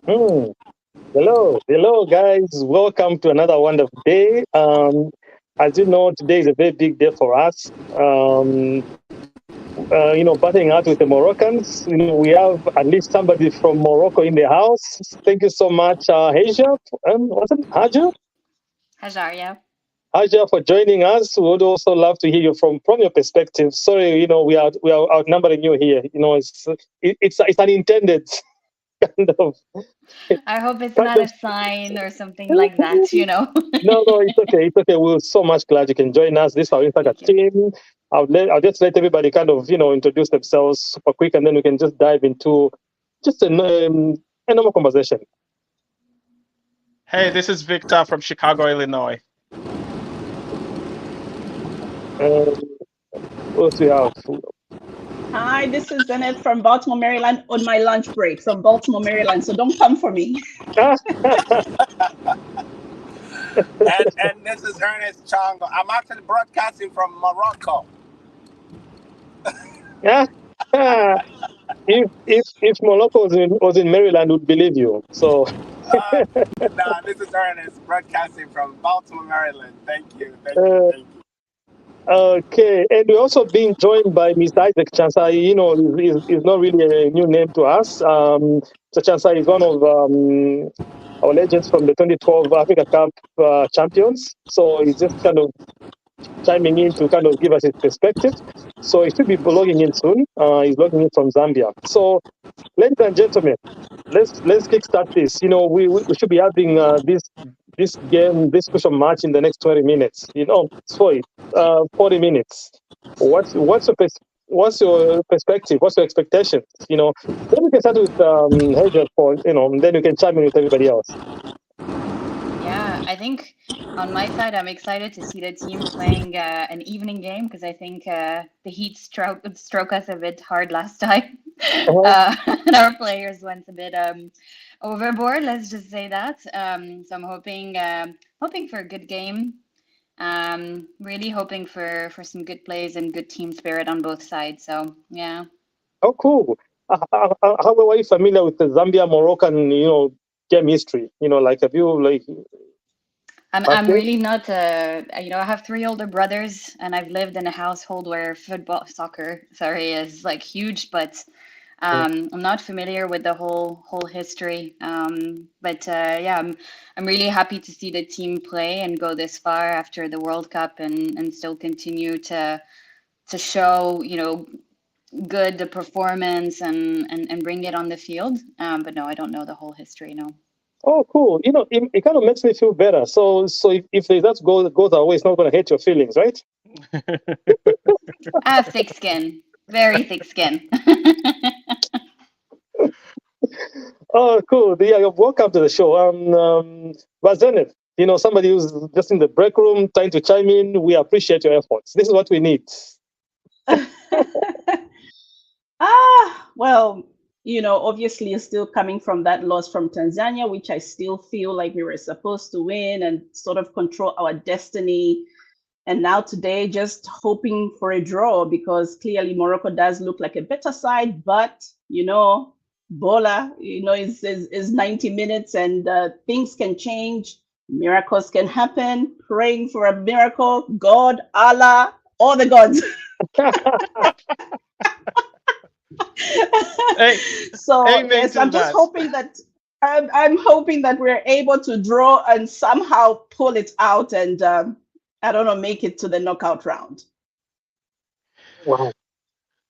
Hmm. Hello, guys. Welcome to another wonderful day. As you know, today is a very big day for us. Battling out with the Moroccans. We have at least somebody from Morocco in the house. Thank you so much, Asia. What's it, Haja? Hajar, Haja, for joining us. We would also love to hear you from your perspective. Sorry, we are outnumbering you here. It's unintended kind of I hope it's kind not of. a sign or something like that. No, it's okay. It's okay. We're so much glad you can join us. This is our Instagram Thank you. team. I'll just let everybody kind of introduce themselves super quick, and then we can just dive into just a normal conversation. Hey, this is Victor from Chicago, Illinois. Um, what else we have? Hi, this is Zenith from Baltimore, Maryland on my lunch break from Baltimore, Maryland. So don't come for me. And this is Ernest Chongo. I'm actually broadcasting from Morocco. Yeah. If Moloko was in Maryland, would believe you. So No, this is Ernest broadcasting from Baltimore, Maryland. Thank you, thank you, uh, thank you. okay, and we're also being joined by Mr. Isaac Chansai. Is not really a new name to us. So Chansai is one of our legends from the 2012 Africa Cup champions. So he's just kind of chiming in to kind of give us his perspective. So he should be logging in soon. He's logging in from Zambia. So, ladies and gentlemen, let's kickstart this. We should be having this game, this crucial match in the next 20 minutes. Sorry, 40 minutes. What's your perspective? What's your expectations? Then we can start with Hedger for and then we can chime in with everybody else. Yeah, I think on my side, I'm excited to see the team playing an evening game because I think the Heat stroke us a bit hard last time. Uh-huh. And our players went a bit overboard, let's just say that. So I'm hoping for a good game. Really hoping for some good plays and good team spirit on both sides. So yeah. Oh, cool. How are you familiar with the Zambia Moroccan, game history? Like have you like I'm okay? really not I have three older brothers and I've lived in a household where soccer, sorry, is like huge, but I'm not familiar with the whole history. But yeah, I'm really happy to see the team play and go this far after the World Cup and still continue to show, good performance and bring it on the field. But no, I don't know the whole history, no. Oh, cool. It kind of makes me feel better. So if the results goes our way, it's not going to hurt your feelings, right? I have thick skin, very thick skin. Oh, cool. Yeah, welcome to the show. Vazenev, somebody who's just in the break room trying to chime in. We appreciate your efforts. This is what we need. Well, obviously you're still coming from that loss from Tanzania, which I still feel like we were supposed to win and sort of control our destiny. And now today, just hoping for a draw because clearly Morocco does look like a better side, but Bola, is 90 minutes and things can change, miracles can happen. Praying for a miracle, God, Allah, all the gods. Hey, So amen yes, to I'm just that. hoping that I'm hoping that we're able to draw and somehow pull it out and I don't know, make it to the knockout round. Wow.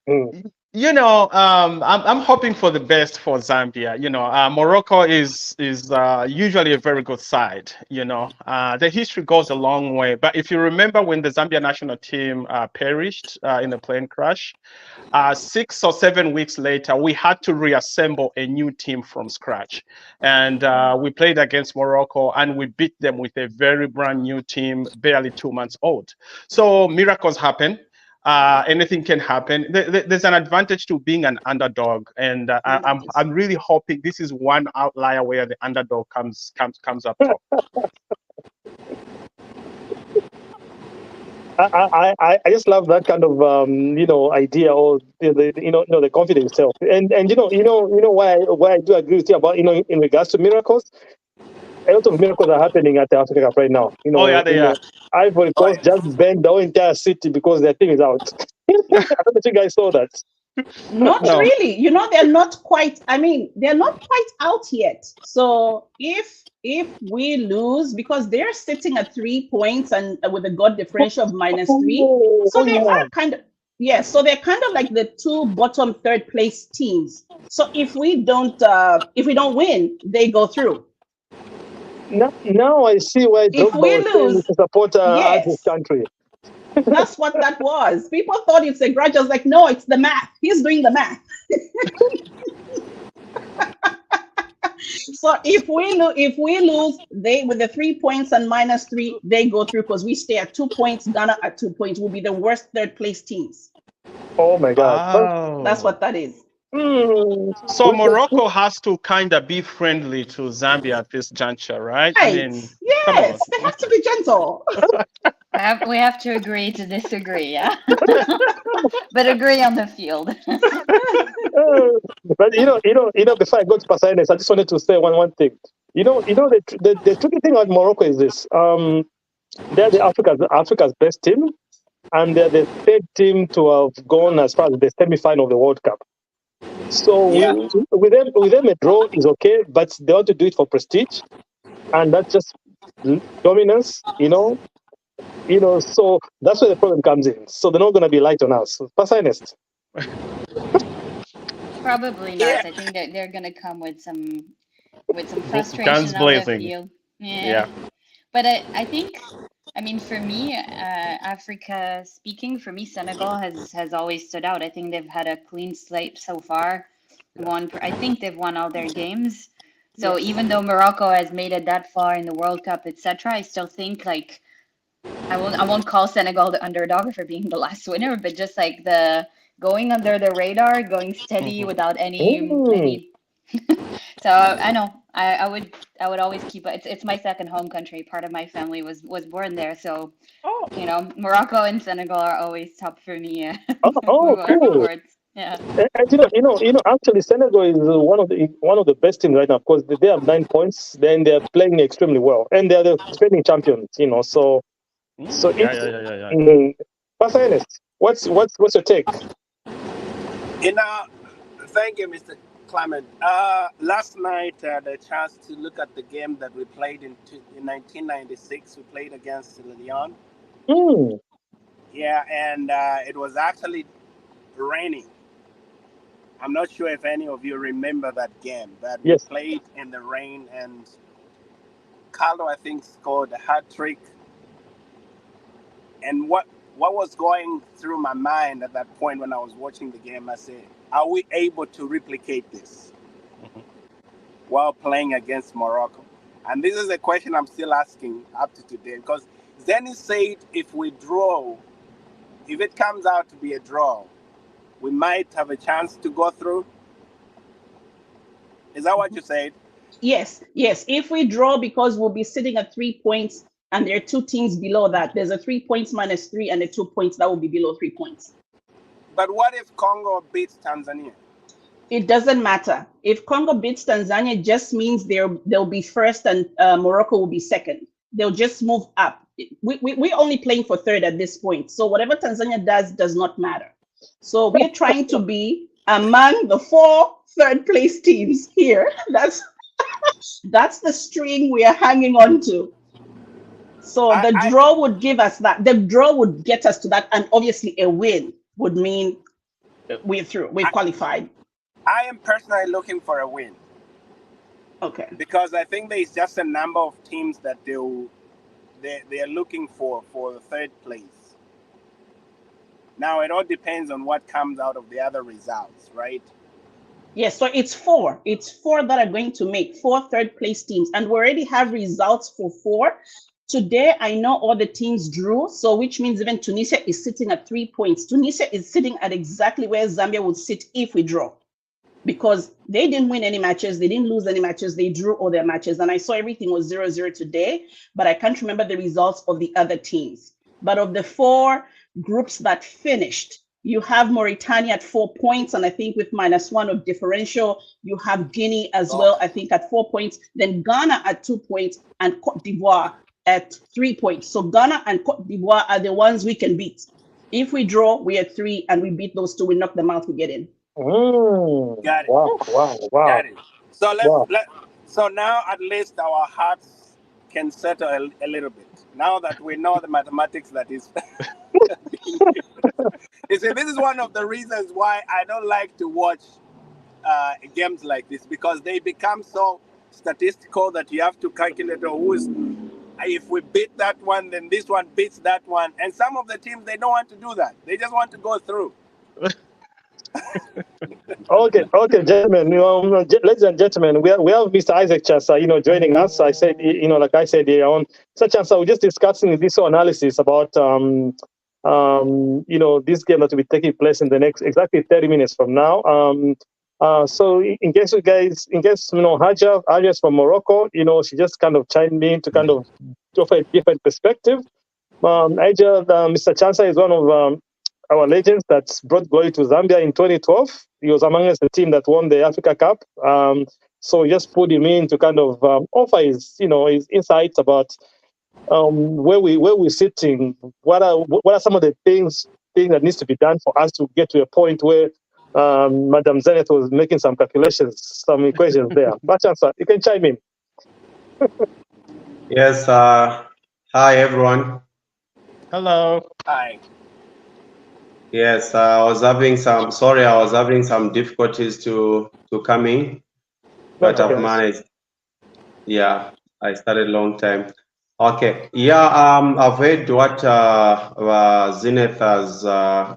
Mm. I'm hoping for the best for Zambia. Morocco is usually a very good side. The history goes a long way. But if you remember when the Zambia national team perished in the plane crash, 6 or 7 weeks later, we had to reassemble a new team from scratch, and we played against Morocco, and we beat them with a very brand new team, barely 2 months old. So miracles happen. Anything can happen. There's an advantage to being an underdog, and I'm really hoping this is one outlier where the underdog comes up top. I just love that kind of idea, or the confidence itself. And why I do agree with you about in regards to miracles. A lot of miracles are happening at the Africa Cup right now. Oh yeah, they are. Ivory Coast just banned the whole entire city because their team is out. I don't know if you guys saw that. Not No. really. They're not quite. They're not quite out yet. So if we lose, because they're sitting at 3 points and with a goal differential of -3, so they are kind of So they're kind of like the two bottom third place teams. So if we don't win, they go through. Now I see why If Drogba we was saying lose, to support yes. his country. That's what that was. People thought it's a grudge. I was like, no, it's the math. He's doing the math. So if we lose, they with the 3 points and -3, they go through because we stay at 2 points. Ghana at 2 points will be the worst third place teams. Oh my God! Oh. That's what that is. So Morocco has to kind of be friendly to Zambia at this juncture, right? Right. Yes, they have to be gentle. We have to agree to disagree, yeah. But agree on the field. But before I go to Pasines, I just wanted to say one thing. The tricky thing about Morocco is this: they're the Africa's best team, and they're the third team to have gone as far as the semi-final of the World Cup. So with them, a draw is okay, but they want to do it for prestige, and that's just dominance, So that's where the problem comes in. So they're not going to be light on us. Pasines. Probably not. I think that they're gonna come with some frustration Guns on the blazing. field. Yeah. But I think, for me, Africa speaking, for me, Senegal has always stood out. I think they've had a clean slate so far. I think they've won all their games. So even though Morocco has made it that far in the World Cup, etc., I still think I won't call Senegal the underdog for being the last winner, but just like the going under the radar, going steady without any. So I know I would always keep it. It's my second home country. Part of my family was born there, so Morocco and Senegal are always top for me. Cool. Forwards. Yeah. And actually, Senegal is one of the best teams right now. Of course, they have 9 points. Then they're playing extremely well, and they're the defending champions. So Pastor Ernest, what's your take? Thank you, Mr. Clement. Last night, the chance to look at the game that we played in 1996. We played against Lyon. Yeah, and it was actually raining. I'm not sure if any of you remember that game, but we played in the rain, and Carlo, I think, scored a hat trick. And what was going through my mind at that point when I was watching the game, I said, are we able to replicate this while playing against Morocco? And this is a question I'm still asking up to today, because Zeni said if it comes out to be a draw, we might have a chance to go through. Is that what you said? Yes. If we draw, because we'll be sitting at 3 points, and there are two teams below that. There's a 3 points -3 and a 2 points that will be below 3 points. But what if Congo beats Tanzania? It doesn't matter. If Congo beats Tanzania, it just means they'll be first and Morocco will be second. They'll just move up. We're only playing for third at this point. So whatever Tanzania does not matter. So we're trying to be among the 4 third place teams here. That's the string we are hanging on to. So the draw would give us that. The draw would get us to that. And obviously a win would mean we're through. We've qualified. I am personally looking for a win. Okay. Because I think there's just a number of teams that they're looking for the third place. Now, it all depends on what comes out of the other results, right? Yes, so it's 4. It's 4 that are going to make 4 third place teams. And we already have results for 4. Today, I know all the teams drew, so which means even Tunisia is sitting at 3 points. Tunisia is sitting at exactly where Zambia would sit if we draw, because they didn't win any matches, they didn't lose any matches, they drew all their matches. And I saw everything was 0-0 today, but I can't remember the results of the other teams. But of the 4 groups that finished, you have Mauritania at 4 points, and I think with -1 of differential, you have Guinea as well, I think at 4 points, then Ghana at 2 points, and Cote d'Ivoire at 3 points. So Ghana and Cote d'Ivoire are the ones we can beat. If we draw, we are 3, and we beat those 2, we knock them out, we get in. Got it. Wow. Got it. So so now at least our hearts can settle a little bit. Now that we know the mathematics that is. You see, this is one of the reasons why I don't like to watch games like this, because they become so statistical that you have to calculate who's. If we beat that one, then this one beats that one. And some of the teams, they don't want to do that. They just want to go through. Okay, gentlemen. Ladies and gentlemen, we have Mr. Isaac Chasa, joining us. I said, like I said here on Mr. Chasa, we're just discussing this analysis about, this game that will be taking place in the next exactly 30 minutes from now. So in case Haja's from Morocco, she just kind of chimed in to kind of offer a different perspective. Mr. Chansa is one of our legends that's brought glory to Zambia in 2012. He was amongst the team that won the Africa Cup. So we just put him in to kind of offer his insights about where we're sitting. What are some of the things that needs to be done for us to get to a point where Madam Zenith was making some calculations, some equations there. But Chansa, you can chime in. Yes. Hi, everyone. Hello. Hi. Yes, I was having some difficulties to come in, but I've managed. Yeah, I started a long time. Okay. Yeah, I've heard what Zenith has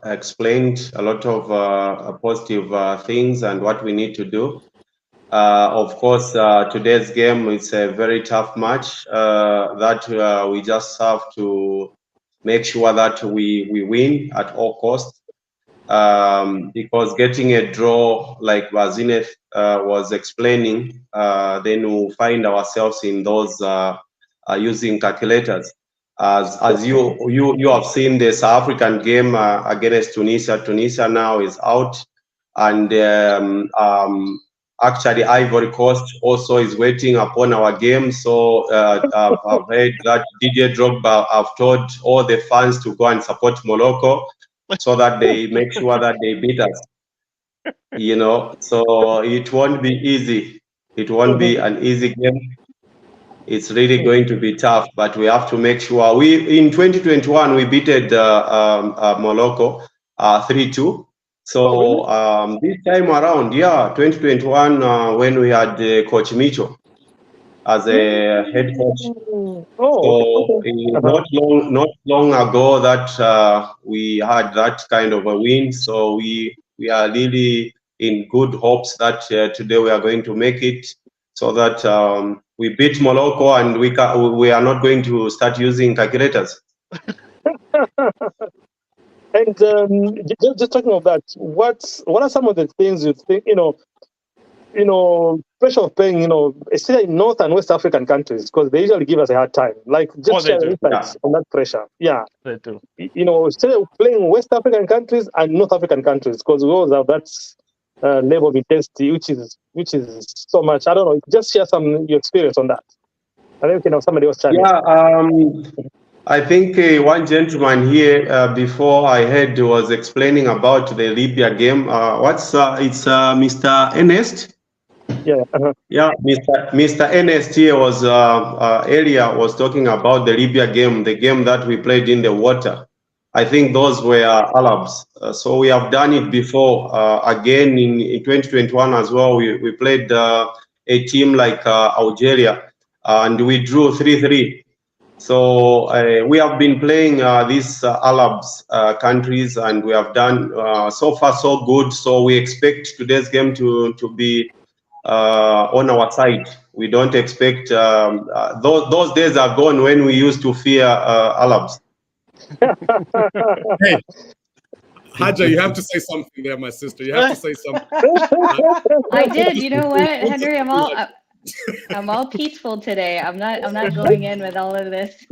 explained, a lot of positive things and what we need to do. Of course, today's game is a very tough match that we just have to make sure that we win at all costs, because getting a draw, like Zenith was explaining, then we'll find ourselves in those using calculators. As you have seen the South African game against Tunisia. Tunisia now is out, and actually Ivory Coast also is waiting upon our game. So I've heard that DJ Drogba have told all the fans to go and support Morocco so that they make sure that they beat us. So it won't be easy. It won't be an easy game. It's really going to be tough, but we have to make sure. In 2021 we beated Morocco 3-2. So this time around, 2021, when we had Coach Micho as a head coach. Not long ago that we had that kind of a win. So we are really in good hopes that today we are going to make it, so that we beat Morocco and we are not going to start using calculators. And just talking of that, what are some of the things you think, pressure of playing, especially in North and West African countries, because they usually give us a hard time. Like, just share insights on that pressure. Yeah. They do. Still playing West African countries and North African countries, because we always have that level of intensity, which is so much. I don't know. Just share your experience on that. I don't know if you know somebody else chatting. Yeah. I think one gentleman here before I heard was explaining about the Libya game. It's Mr. Ernest? Yeah. Yeah, Mr. Ernest here was earlier was talking about the Libya game, the game that we played in the water. I think those were Arabs. So we have done it before. Again in 2021 as well, we played a team like Algeria, and we drew 3-3. So we have been playing these Arabs countries, and we have done so far so good. So we expect today's game to be on our side. We don't expect those days are gone when we used to fear Arabs. Hey, Haja, you have to say something there, my sister. You have to say something. I did. You know what, Henry? I'm all peaceful today. I'm not going in with all of this.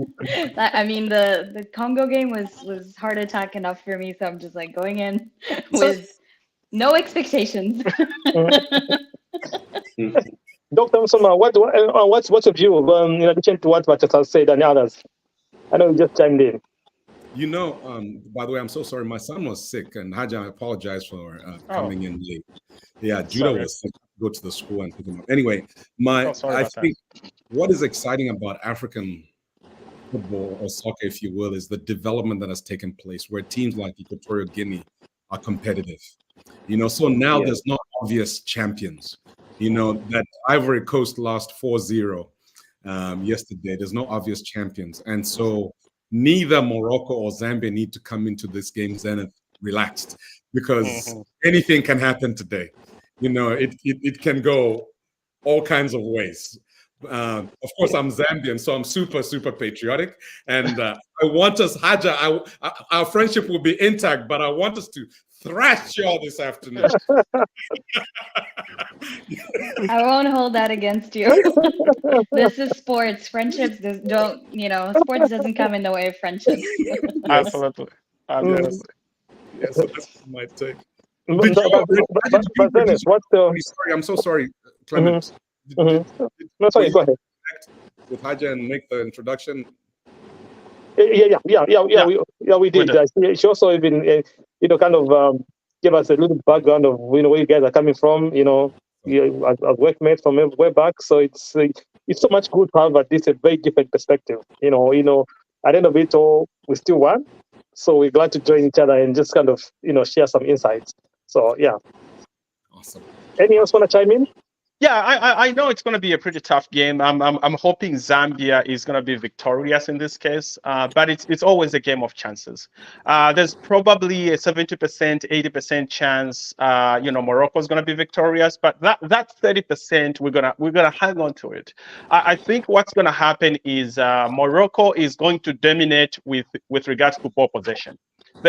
I mean, the Congo game was heart attack enough for me, so I'm just like going in with no expectations. Dr. Musoma, what's your view in addition to what Vachas has said and others? I know you just chimed in. You know, by the way, I'm so sorry. My son was sick, and Haja, I apologize for coming in late. Yeah, Judah was sick. Go to the school and pick him up. Anyway, I think what is exciting about African football or soccer, if you will, is the development that has taken place, where teams like Equatorial Guinea are competitive. You know, so now there's no obvious champions. You know, that Ivory Coast lost 4-0 yesterday. There's no obvious champions, and so neither Morocco or Zambia need to come into this game zenith relaxed, because anything can happen today. You know, it can go all kinds of ways. Of course, I'm Zambian, so I'm super patriotic, and I want us, Haja, our friendship will be intact, but I want us to thrash y'all this afternoon. I won't hold that against you. This is sports. Friendships don't, sports doesn't come in the way of friendships. Absolutely. Yes, so that's my take. Sorry, I'm so sorry, Clement. No, sorry, go ahead. With Haja and make the introduction. Yeah. We did. She also even, kind of give us a little background of where you guys are coming from. As workmates from way back. So it's so much good to have at least a very different perspective. At the end of it all, we still won. So we're glad to join each other and just kind of share some insights. So yeah. Awesome. Anyone else want to chime in? Yeah, I know it's going to be a pretty tough game. I'm hoping Zambia is going to be victorious in this case, but it's always a game of chances. There's probably a 70%, 80% chance, Morocco is going to be victorious, but that 30% we're gonna hang on to it. I think what's going to happen is Morocco is going to dominate with regards to ball possession.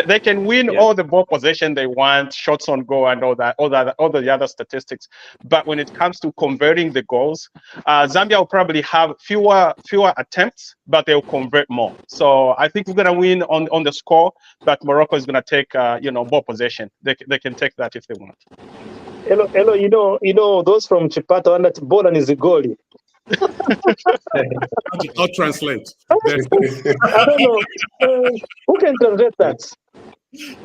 They can win all the ball possession they want, shots on goal, and all the other statistics. But when it comes to converting the goals, Zambia will probably have fewer attempts, but they'll convert more. So I think we're gonna win on the score, but Morocco is gonna take ball possession. They can take that if they want. Hello, those from Chipato and that Bolan is a goalie. I'll translate. I don't know. Who can translate that?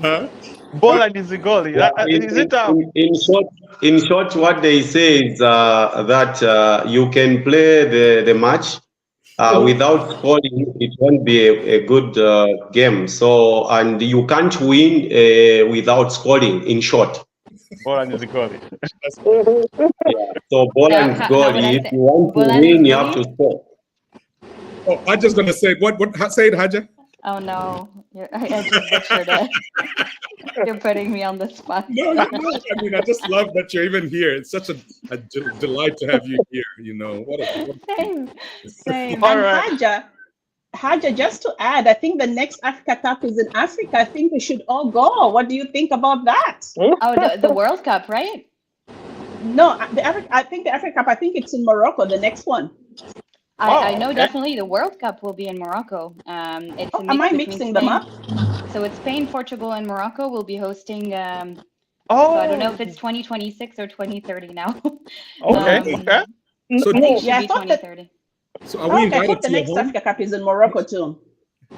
Huh? Bolan is a goalie. In short, what they say is that you can play the match without scoring. It won't be a good game. So, and you can't win without scoring. In short. Bolan is a goalie. So Bolan is goalie. If you want to win, you have to score. Oh, I'm just gonna say what say it, Haja. Oh no, I just butchered it. You're putting me on the spot. No. I mean, I just love that you're even here. It's such a delight to have you here. Same. All right. Haja, just to add, I think the next Africa Cup is in Africa. I think we should all go. What do you think about that? Oh, the World Cup, right? No, I think the Africa Cup, I think it's in Morocco, the next one. I know definitely the World Cup will be in Morocco. Am I mixing them up? So it's Spain, Portugal, and Morocco will be hosting. So I don't know if it's 2026 or 2030 now. Okay. So I think it should be 2030. So are we invited I thought the to your next home? Africa Cup is in Morocco too.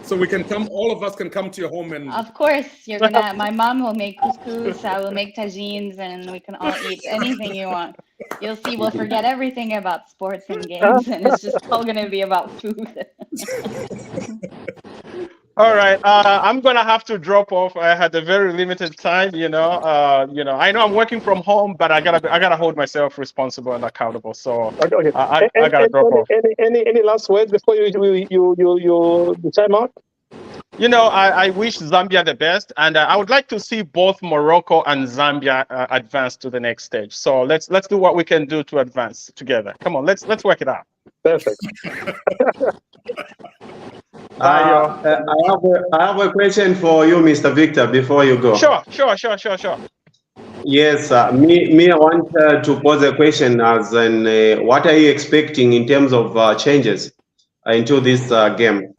So we can come. All of us can come to your home and. Of course, my mom will make couscous. I will make tagines, and we can all eat anything you want. You'll see. We'll forget everything about sports and games, and it's just all gonna be about food. All right, I'm gonna have to drop off. I had a very limited time, I know I'm working from home, but I gotta hold myself responsible and accountable. So okay. I gotta drop off. Any last words before you time out? I wish Zambia the best, and I would like to see both Morocco and Zambia advance to the next stage. So let's do what we can do to advance together. Come on, let's work it out. Perfect. I have a question for you, Mr. Victor, before you go. Sure. Yes, me, I want to pose a question as in what are you expecting in terms of changes into this game?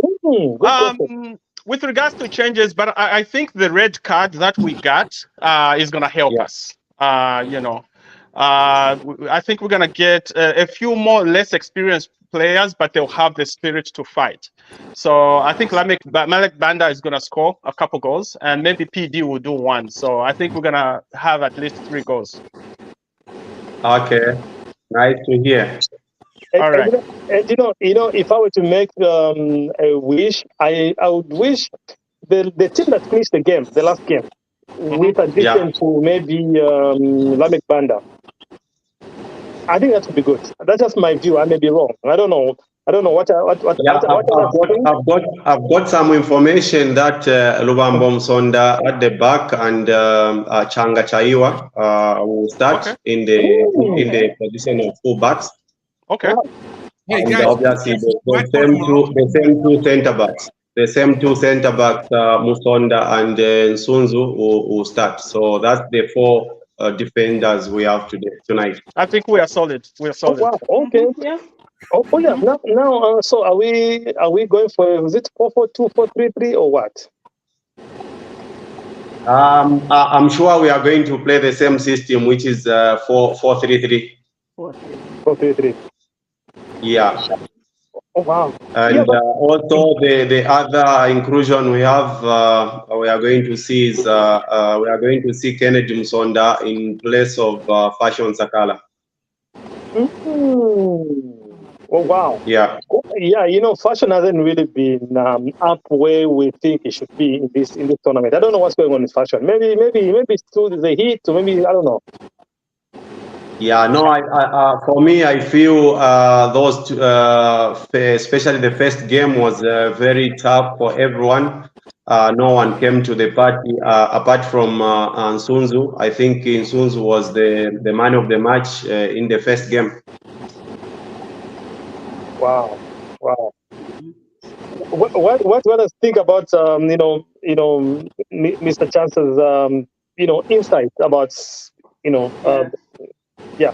With regards to changes, but I think the red card that we got is going to help us. You know, I think we're going to get a few more less experienced players, but they'll have the spirit to fight. So I think Malek Banda is going to score a couple goals, and maybe PD will do one. So I think we're going to have at least 3 goals. Okay, nice to hear. All right. And you know, if I were to make a wish, I would wish the team that finished the game, the last game, with addition to maybe Lamek Banda. I think that would be good. That's just my view. I may be wrong. I don't know. I've got some information that Lubambo Msonda at the back and Changa Chaiwa will start in the position of full backs. Okay. Hey, and guys, obviously the same two center backs, Musonda and Nsunzu will start. So that's the 4 defenders we have tonight. I think we are solid. We are solid. Oh, wow. Okay. Yeah. Oh yeah. Now, so are we going for, is it 4-4-2, 4-3-3, or what? I'm sure we are going to play the same system, which is 4-3-3. 4-3-3. Yeah. Oh wow. And also the other inclusion we have, we are going to see is we are going to see Kennedy Musonda in place of Fashion Sakala. Oh wow. Yeah. Yeah, you know, Fashion hasn't really been up where we think it should be in this tournament. I don't know what's going on with Fashion. Maybe it's through the heat, or maybe I don't know. Yeah, no, for me, I feel those two, especially the first game was very tough for everyone. No one came to the party apart from Nsunzu. I think Nsunzu was the man of the match in the first game. Wow. What does think about Mr. Chance's insight about yeah.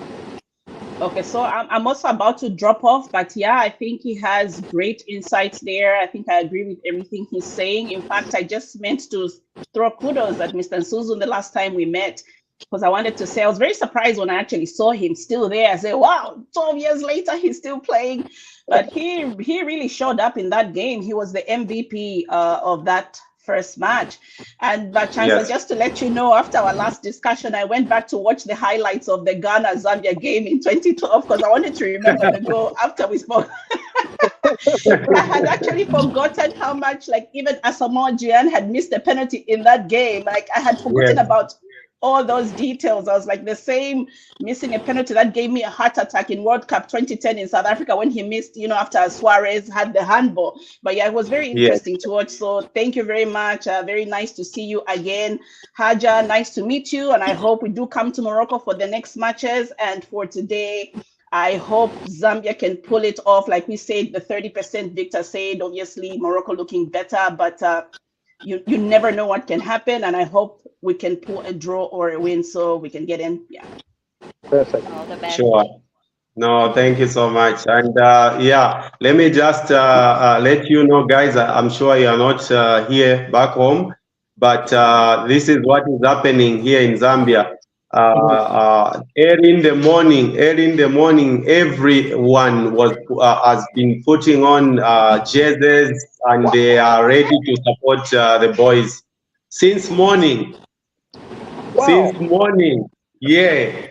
Okay, so I'm also about to drop off, but yeah, I think he has great insights there. I think I agree with everything he's saying. In fact, I just meant to throw kudos at Mr. Nsunzu the last time we met, because I wanted to say I was very surprised when I actually saw him still there. I said, wow, 12 years later, he's still playing. But he really showed up in that game. He was the MVP of that first match. And but Chancellor, just to let you know, after our last discussion, I went back to watch the highlights of the Ghana-Zambia game in 2012 because I wanted to remember the goal after we spoke. I had actually forgotten how much, like, even Asamoah Gyan had missed a penalty in that game. Like, I had forgotten about all those details. I was like, the same missing a penalty that gave me a heart attack in World Cup 2010 in South Africa when he missed, after Suarez had the handball. But yeah, it was very interesting to watch. So thank you very much. Very nice to see you again. Haja, nice to meet you. And I hope we do come to Morocco for the next matches. And for today, I hope Zambia can pull it off. Like we said, the 30% Victor said, obviously Morocco looking better, but you never know what can happen. And I hope we can pull a draw or a win so we can get in. Yeah. Perfect. Sure. No, thank you so much. And let me just let you know, guys, I'm sure you are not here back home, but this is what is happening here in Zambia. Early in the morning, everyone has been putting on jerseys and they are ready to support the boys since morning. Wow. Since morning, yeah.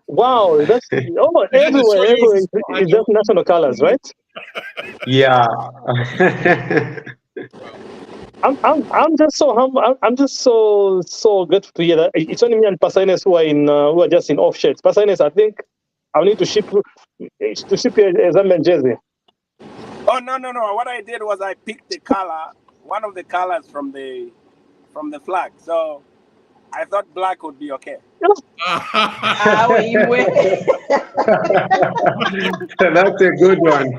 Wow, that's everywhere. It's just national colors, right? Yeah. I'm just so humble. I'm just so grateful to hear that. It's only me and Pasaines who are just in off shirts. Pasaines, I think I'll need to ship you a Zambian jersey. Oh no! What I did was I picked the color, one of the colors from the flag. So I thought black would be okay. That's a good one.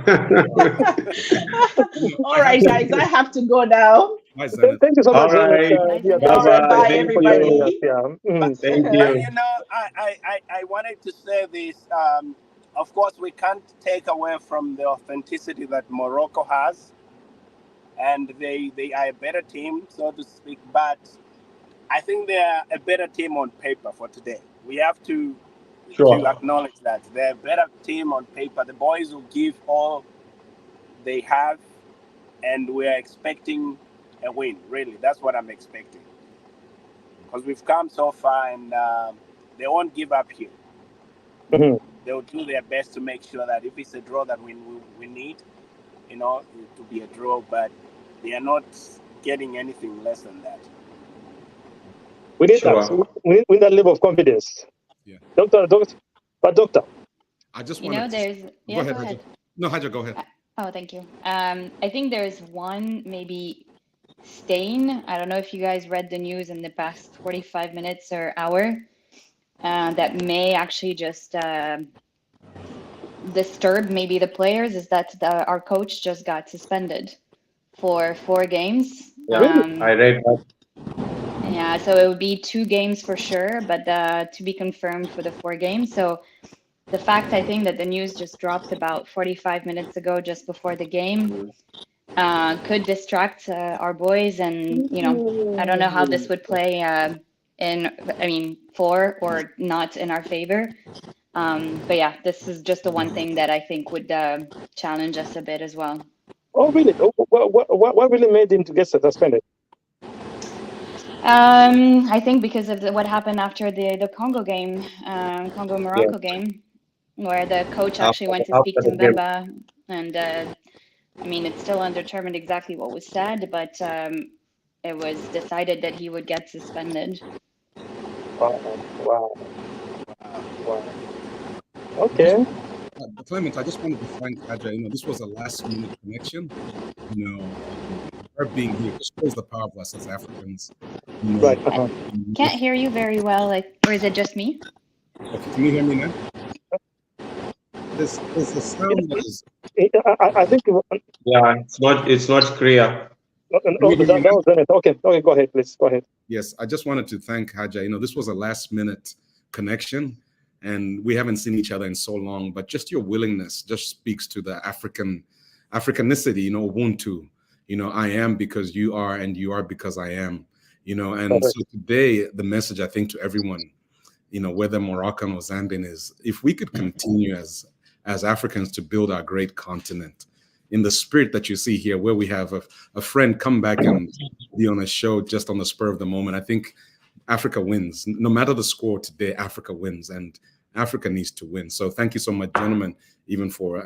All right, guys, I have to go now. Thank you so much. All right. Bye, everybody. Thank you. But you know, I wanted to say this. Of course, we can't take away from the authenticity that Morocco has, and they are a better team, so to speak. But I think they are a better team on paper for today. We have to acknowledge that they're a better team on paper. The boys will give all they have, and we are expecting a win. Really, that's what I'm expecting. Because we've come so far, and they won't give up here. They'll do their best to make sure that if it's a draw that we need, you know, to be a draw, but they are not getting anything less than that. We need that. We need that level of confidence. Yeah. Doctor. I just want to... Go ahead. No, Haja, go ahead. Oh, thank you. I think there's one maybe stain. I don't know if you guys read the news in the past 45 minutes or hour that may actually just disturb maybe the players, is that our coach just got suspended for 4 games. Yeah, I read that. Yeah, so it would be 2 games for sure, but to be confirmed for the 4 games. So the fact, I think, that the news just dropped about 45 minutes ago, just before the game, could distract our boys. And, you know, I don't know how this would play for or not in our favor. But yeah, this is just the one thing that I think would challenge us a bit as well. Oh, really? What really made him to get suspended? I think because of what happened after the Congo game, Congo-Morocco game, where the coach actually went to speak to Mbemba, and I mean, it's still undetermined exactly what was said, but it was decided that he would get suspended. Wow. Okay. Clement, I just wanted to thank Haja. You know, this was a last-minute connection. You know, her being here just shows the power of us as Africans. You know, right. I can't hear you very well, or is it just me? Okay, can you hear me now? This is the sound that is... I think... Yeah, it's not clear. Okay, go ahead, please. Go ahead. Yes, I just wanted to thank Haja. You know, this was a last-minute connection, and we haven't seen each other in so long, but just your willingness just speaks to the Africanicity, you know, Ubuntu. You know, I am because you are, and you are because I am. You know, and so today, the message, I think, to everyone, you know, whether Moroccan or Zambian, is if we could continue as Africans to build our great continent in the spirit that you see here, where we have a friend come back and be on a show just on the spur of the moment, I think Africa wins. No matter the score today, Africa wins, and Africa needs to win. So thank you so much, gentlemen, even for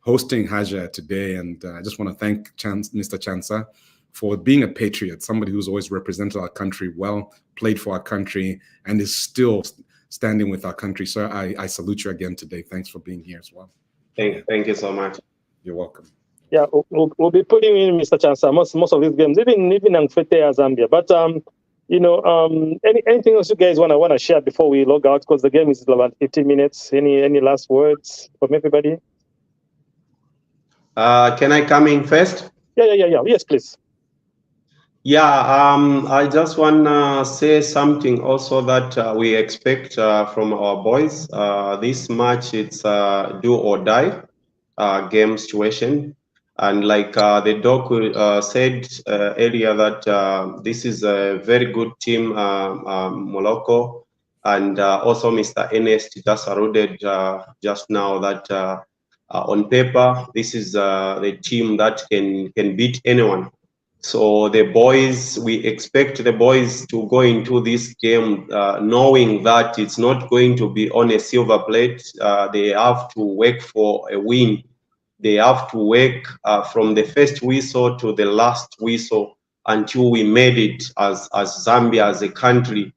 hosting Haja today. And I just want to thank Mr. Chansa for being a patriot, somebody who's always represented our country well, played for our country, and is still standing with our country. So I salute you again today. Thanks for being here as well. Thank you so much. You're welcome. Yeah, we'll be putting in Mr. Chansa most of these games, even Angfete Zambia. But you know, anything else you guys want to share before we log out? Because the game is about 15 minutes. Any last words from everybody? Can I come in first? Yeah. Yes, please. Yeah, I just want to say something also that we expect from our boys. This match, it's do or die game situation. And like the doc said earlier, that this is a very good team, Morocco. And also Mr. Ernest just alluded just now that on paper, this is the team that can beat anyone. So the boys, we expect the boys to go into this game knowing that it's not going to be on a silver plate. They have to work for a win. They have to work from the first whistle to the last whistle until we made it as Zambia, as a country.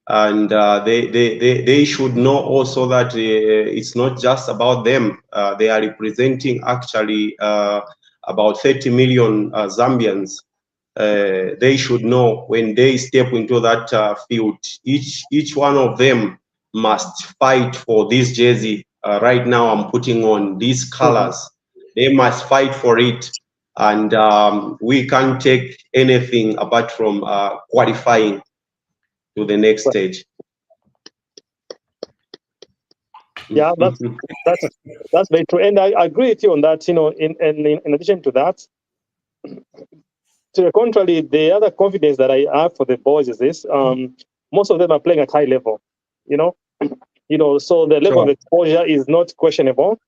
And they should know also that it's not just about them. They are representing actually about 30 million Zambians. They should know when they step into that field, each one of them must fight for this jersey. Right now, I'm putting on these colors. They must fight for it. and we can't take anything apart from qualifying to the next stage. Yeah, that's very true, and I agree with you on that. You know, in addition to that, to the contrary, the other confidence that I have for the boys is this: most of them are playing at high level. You know, so the level of exposure is not questionable.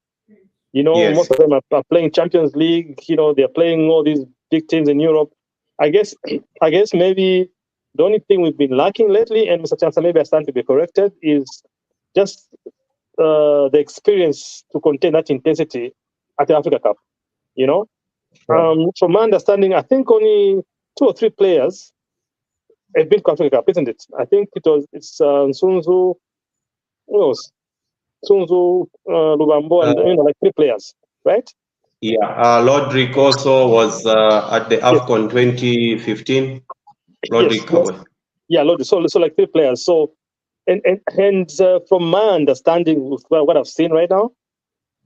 You know, most of them are playing Champions League. You know, they're playing all these big teams in Europe. I guess maybe the only thing we've been lacking lately, and Mr. Chancellor, maybe I stand to be corrected, is just the experience to contain that intensity at the Africa Cup. You know, from my understanding, I think only 2 or 3 players have been to Africa Cup, isn't it? I think it's Sunzu, who else? Sunzu, Lubambo, and like 3 players, right? Yeah, Lodrick also was at the AFCON 2015. Lodrick. Yes. Yeah, Lodrick. So like 3 players. So and from my understanding, with what I've seen right now,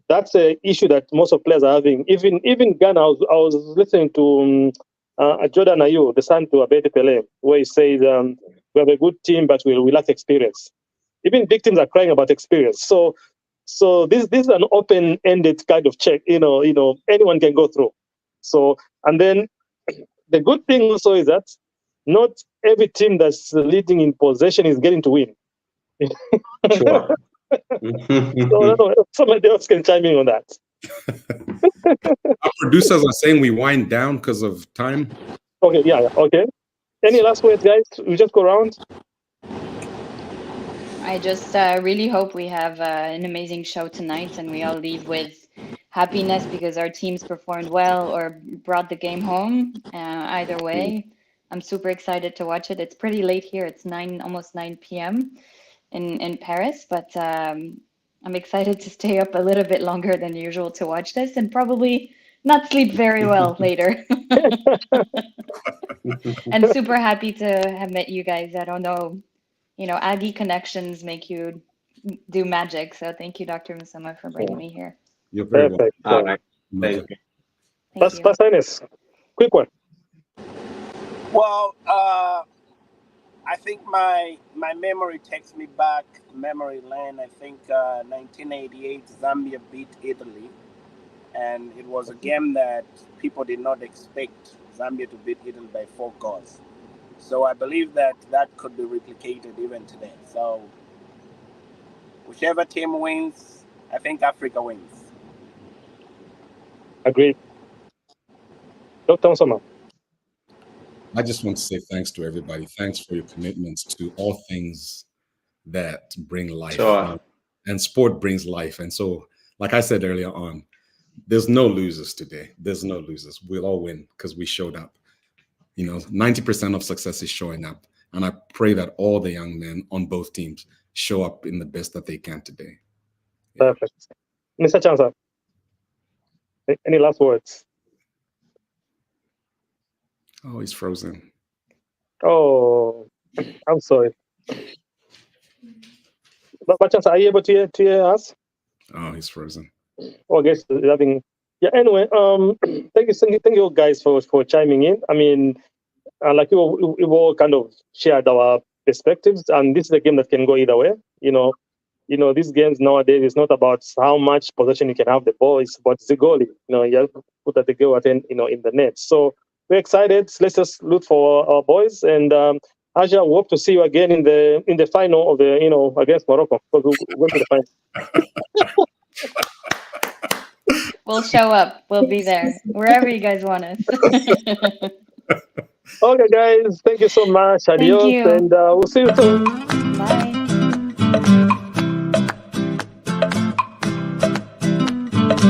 that's an issue that most of players are having. Even Ghana, I was listening to Jordan Ayew, the son to Abedi Pele, where he says we have a good team, but we lack experience. Even big teams are crying about experience. So this is an open-ended kind of check. You know, anyone can go through. So, and then the good thing also is that not every team that's leading in possession is getting to win. Sure. So somebody else can chime in on that. Our producers are saying we wind down because of time. Okay, yeah, okay. Any last words, guys? We just go around. I just really hope we have an amazing show tonight and we all leave with happiness because our teams performed well or brought the game home. Either way, I'm super excited to watch it. It's pretty late here. It's almost 9 p.m. in Paris, but I'm excited to stay up a little bit longer than usual to watch this and probably not sleep very well later. And super happy to have met you guys. I don't know, Aggie connections make you do magic. So thank you, Dr. Musoma, for bringing me here. You're very welcome. All right. Thank you. Pastor Ines, quick one. Well, I think my memory takes me back memory lane. I think 1988 Zambia beat Italy, and it was a game that people did not expect Zambia to beat Italy by 4 goals. So I believe that could be replicated even today. So whichever team wins, I think Africa wins. Agreed. Dr. Musoma. I just want to say thanks to everybody. Thanks for your commitments to all things that bring life. Sure. And sport brings life. And so, like I said earlier on, there's no losers today. There's no losers. We'll all win because we showed up. 90% of success is showing up. And I pray that all the young men on both teams show up in the best that they can today. Yeah. Perfect. Mr. Chancellor, any last words? Oh, he's frozen. Oh, I'm sorry. But Chancellor, are you able to hear us? Oh, he's frozen. Oh, I guess having. Yeah. Anyway, thank you guys for chiming in. I mean, like we all kind of shared our perspectives, and this is a game that can go either way. These games nowadays is not about how much possession you can have the ball; it's about the goalie. You have to put the goal in the net. So we're excited. Let's just look for our boys, and Aja, we hope to see you again in the final of the against Morocco, because we'll go to the final. We'll show up. We'll be there wherever you guys want us. Okay, guys. Thank you so much. Adios, Thank you. and we'll see you soon. Bye.